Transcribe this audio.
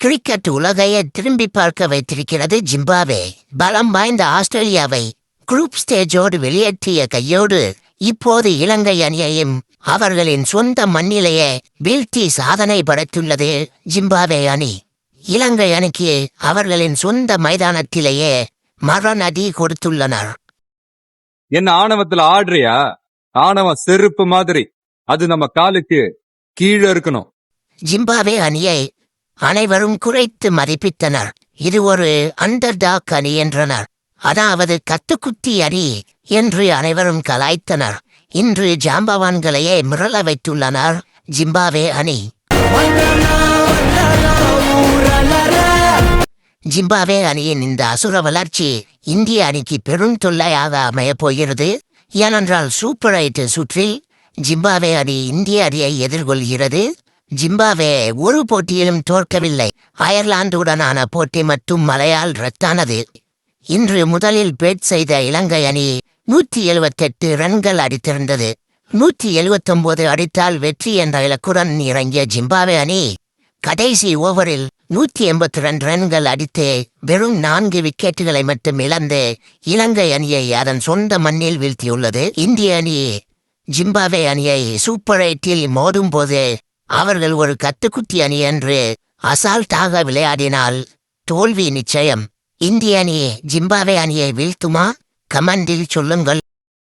Cricket உலகையே திரும்பி பார்க்க வைத்திருக்கிறது ஜிம்பாப்வே. பலம் வாய்ந்த ஆஸ்திரேலியாவை குரூப் ஸ்டேஜோடு வெளியேற்றிய கையோடு இப்போது இலங்கை அணியையும் அவர்களின் சொந்த மண்ணிலேயே வீழ்த்தி சாதனை படைத்துள்ளது ஜிம்பாப்வே அணி. இலங்கை அணிக்கு அவர்களின் சொந்த மைதானத்திலேயே மரணஅடி கொடுத்துள்ளனர். என்ன ஆணவத்துல ஆடுறியா? ஆணவம் செருப்பு மாதிரி, அது நம்ம காலுக்கு கீழே இருக்கணும். ஜிம்பாப்வே அணியை அனைவரும் குறைத்து மதிப்பித்தனர். இது ஒரு அண்டர்டாக் அணி என்றனர். அதாவது கத்துக்குத்தி அணி என்று அனைவரும் கலாய்த்தனர். இன்று ஜாம்பவான்களையே மிரள வைத்துள்ளனர் ஜிம்பாப்வே அணி. ஜிம்பாப்வே அணியின் இந்த அசுர வளர்ச்சி இந்திய அணிக்கு பெரும் தொல்லையாக அமையப் போகிறது. ஏனென்றால் சூப்பர் 8 சுற்றில் ஜிம்பாப்வே அணி இந்திய அணியை எதிர்கொள்கிறது. ஜிம்பாப்வே ஒரு போட்டியிலும் தோற்கவில்லை. அயர்லாந்துடனான போட்டி மட்டும் மழையால் ரத்தானது. இன்று முதலில் பேட் செய்த இலங்கை அணி 178 ரன்கள் அடித்திருந்தது. 179 அடித்தால் வெற்றி என்ற இலக்குடன் இறங்கிய ஜிம்பாப்வே அணி கடைசி ஓவரில் 182 ரன்கள் அடித்து வெறும் 4 விக்கெட்டுகளை மட்டும் இழந்து இலங்கை அணியை அதன் சொந்த மண்ணில் வீழ்த்தியுள்ளது. இந்திய அணி ஜிம்பாப்வே அணியை சூப்பர் 8 மோதும் போது அவர்கள் ஒரு கத்துக்குட்டி அணி என்று அசால்ட்டாக விளையாடினால் தோல்வி நிச்சயம். இந்திய அணி ஜிம்பாப்வே அணியை வீழ்த்துமா? கமெண்டில் சொல்லுங்கள்.